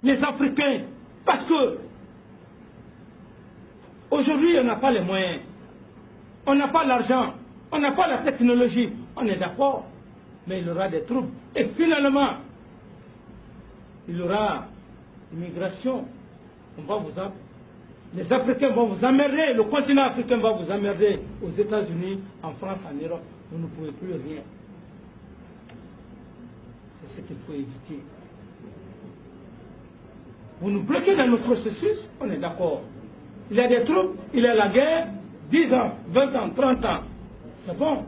les Africains, parce que aujourd'hui, on n'a pas les moyens, on n'a pas l'argent, on n'a pas la technologie, on est d'accord, mais il y aura des troupes. Et finalement, il y aura immigration. Les Africains vont vous emmerder, le continent africain va vous emmerder aux États-Unis, en France, en Europe. Vous ne pouvez plus rien. C'est ce qu'il faut éviter. Vous nous bloquez dans nos processus, on est d'accord. Il y a des troupes, il y a la guerre, 10 ans, 20 ans, 30 ans. C'est bon,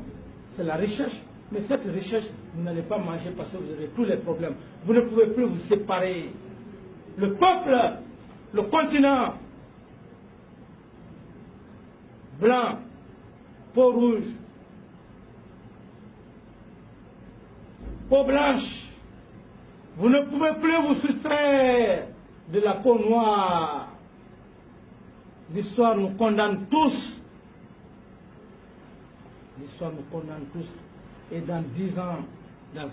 c'est la recherche. Mais cette recherche, vous n'allez pas manger parce que vous avez tous les problèmes. Vous ne pouvez plus vous séparer. Le peuple, le continent, blanc, peau rouge, peau blanche, vous ne pouvez plus vous soustraire de la peau noire. L'histoire nous condamne tous. L'histoire nous condamne tous. Et dans 10 ans, dans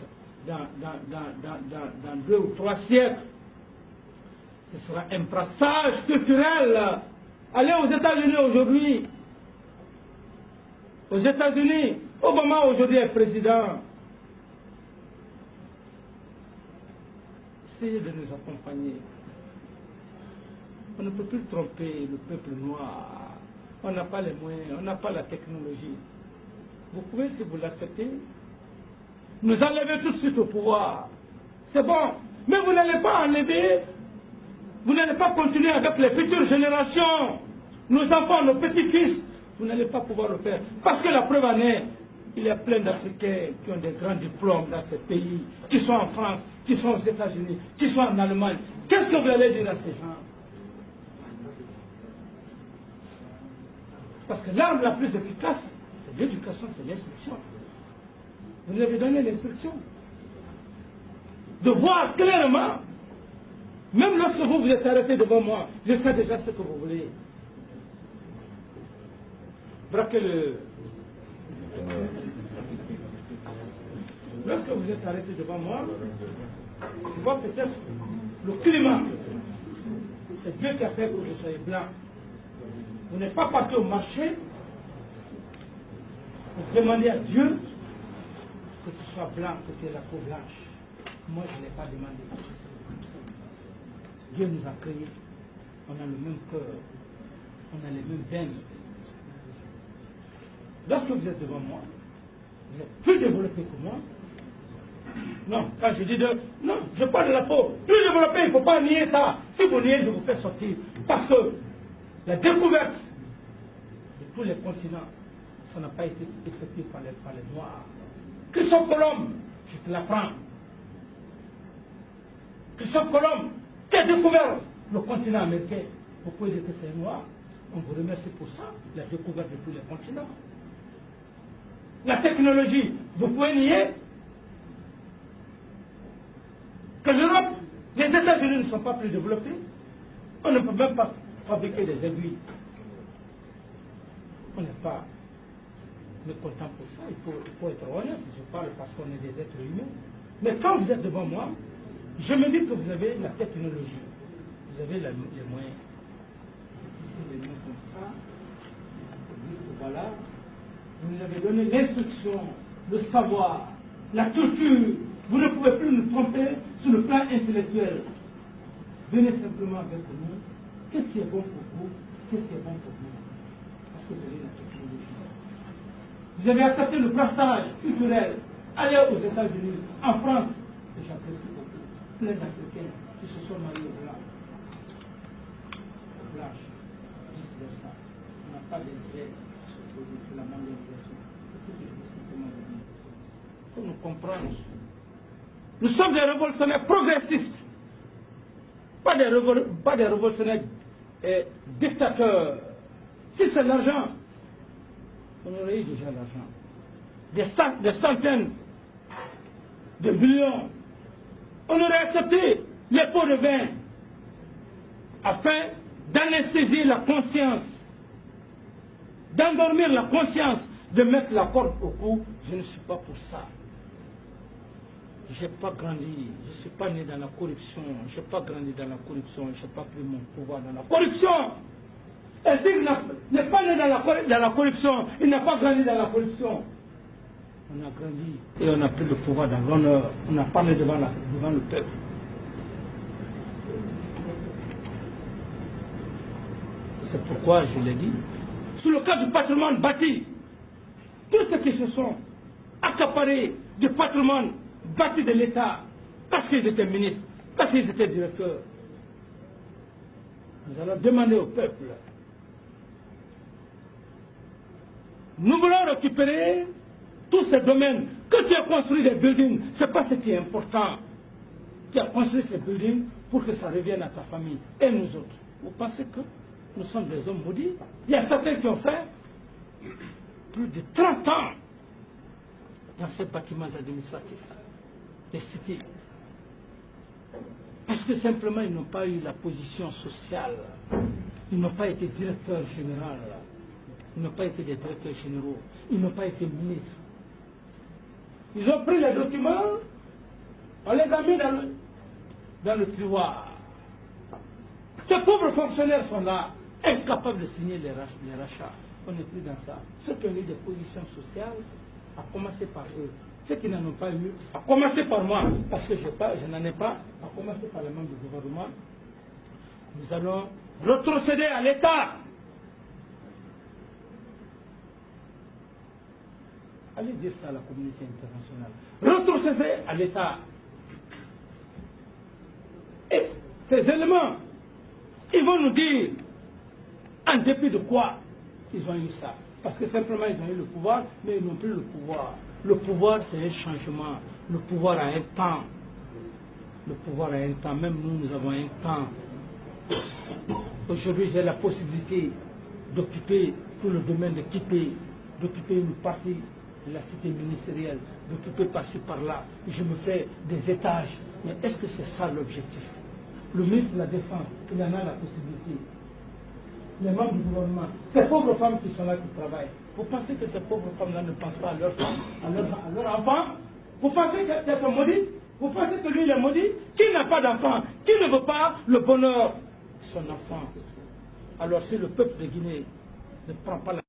2 ou 3 siècles, ce sera un brassage culturel. Allez aux États-Unis aujourd'hui. Aux États-Unis, Obama aujourd'hui est président. Essayez de nous accompagner. On ne peut plus tromper le peuple noir. On n'a pas les moyens, on n'a pas la technologie. Vous pouvez, si vous l'acceptez, nous enlever tout de suite au pouvoir. C'est bon. Mais vous n'allez pas enlever, vous n'allez pas continuer avec les futures générations, nos enfants, nos petits-fils. Vous n'allez pas pouvoir le faire. Parce que la preuve en est, il y a plein d'Africains qui ont des grands diplômes dans ces pays, qui sont en France, qui sont aux États-Unis, qui sont en Allemagne. Qu'est-ce que vous allez dire à ces gens? Parce que l'arme la plus efficace, c'est l'éducation, c'est l'instruction. Vous nous avez donné l'instruction. De voir clairement, même lorsque vous vous êtes arrêté devant moi, je sais déjà ce que vous voulez. Braquez le... Lorsque vous êtes arrêté devant moi, je vois peut-être le climat. C'est Dieu qui a fait que vous soyez blanc. Vous n'êtes pas parti au marché pour demander à Dieu que tu sois blanc, que tu aies la peau blanche. Moi, je ne l'ai pas demandé. Dieu nous a créés. On a le même cœur. On a les mêmes veines. Lorsque vous êtes devant moi, vous êtes plus développé que moi. Non, quand je dis de... Non, je parle de la peau. Plus développé, il ne faut pas nier ça. Si vous niez, je vous fais sortir. Parce que la découverte de tous les continents, ça n'a pas été effectué par les Noirs. Christophe Colomb, je te l'apprends. Christophe Colomb, qui a découvert le continent américain. Vous pouvez dire que c'est noir. On vous remercie pour ça, la découverte de tous les continents. La technologie, vous pouvez nier que l'Europe, les États-Unis ne sont pas plus développés. On ne peut même pas fabriquer des aiguilles. On n'est pas mécontent pour ça, il faut être honnête. Je parle parce qu'on est des êtres humains. Mais quand vous êtes devant moi, je me dis que vous avez la technologie, vous avez les moyens. Ici, les mains comme ça, voilà. Vous nous avez donné l'instruction, le savoir, la culture. Vous ne pouvez plus nous tromper sur le plan intellectuel. Venez simplement avec nous. Qu'est-ce qui est bon pour vous? Qu'est-ce qui est bon pour vous? Parce que vous avez la technologie. Vous avez accepté le brassage culturel. Allez aux États-Unis, en France. Et j'apprécie beaucoup. Plein d'Africains qui se sont mariés au blanc. Blanche, vice-versa. On n'a pas d'intérêt à s'opposer. C'est la mondialisation. C'est ce que je veux simplement vous dire. Il faut nous comprendre. Nous sommes des révolutionnaires progressistes. Pas des révolutionnaires dictateurs. Si c'est l'argent, on aurait eu déjà l'argent. Des centaines de millions. On aurait accepté les pots de vin afin d'anesthésier la conscience, d'endormir la conscience, de mettre la corde au cou. Je ne suis pas pour ça. Je n'ai pas grandi, je ne suis pas né dans la corruption, je n'ai pas grandi dans la corruption, je n'ai pas pris mon pouvoir dans la corruption. Elle dit qu'il n'est pas né dans la corruption, il n'a pas grandi dans la corruption. On a grandi et on a pris le pouvoir dans l'honneur, on a parlé devant le peuple. C'est pourquoi je l'ai dit. Sur le cas du patrimoine bâti, tous ceux qui se sont accaparés du patrimoine bâti de l'État, parce qu'ils étaient ministres, parce qu'ils étaient directeurs, nous allons demander au peuple. Nous voulons récupérer tous ces domaines. Que tu as construit des buildings, ce n'est pas ce qui est important. Tu as construit ces buildings pour que ça revienne à ta famille et nous autres. Vous pensez que nous sommes des hommes maudits? Il y a certains qui ont fait plus de 30 ans dans ces bâtiments administratifs, les cités. Parce que simplement, ils n'ont pas eu la position sociale. Ils n'ont pas été directeurs généraux. Ils n'ont pas été des directeurs généraux. Ils n'ont pas été ministres. Ils ont pris les documents, on les a mis dans le tiroir. Ces pauvres fonctionnaires sont là, incapables de signer les rachats. On n'est plus dans ça. Ceux qui ont eu des positions sociales, à commencer par eux. Ceux qui n'en ont pas eu, à commencer par moi, parce que je n'en ai pas, à commencer par les membres du gouvernement, nous allons retrocéder à l'État. Allez dire ça à la communauté internationale. Retrocéder à l'État. Et ces éléments, ils vont nous dire en dépit de quoi ils ont eu ça. Parce que simplement ils ont eu le pouvoir, mais ils n'ont plus le pouvoir. Le pouvoir, c'est un changement. Le pouvoir a un temps. Le pouvoir a un temps. Même nous avons un temps. Aujourd'hui, j'ai la possibilité d'occuper tout le domaine de quitter, d'occuper une partie de la cité ministérielle, d'occuper par-ci, par-là. Je me fais des étages. Mais est-ce que c'est ça l'objectif? Le ministre de la Défense, il en a la possibilité. Les membres du gouvernement, ces pauvres femmes qui sont là, qui travaillent, vous pensez que ces pauvres femmes-là ne pensent pas à leurs femmes, à leurs enfants? Vous pensez qu'elles sont maudites? Vous pensez que lui, il est maudit? Qui n'a pas d'enfant? Qui ne veut pas le bonheur de son enfant? Alors si le peuple de Guinée ne prend pas la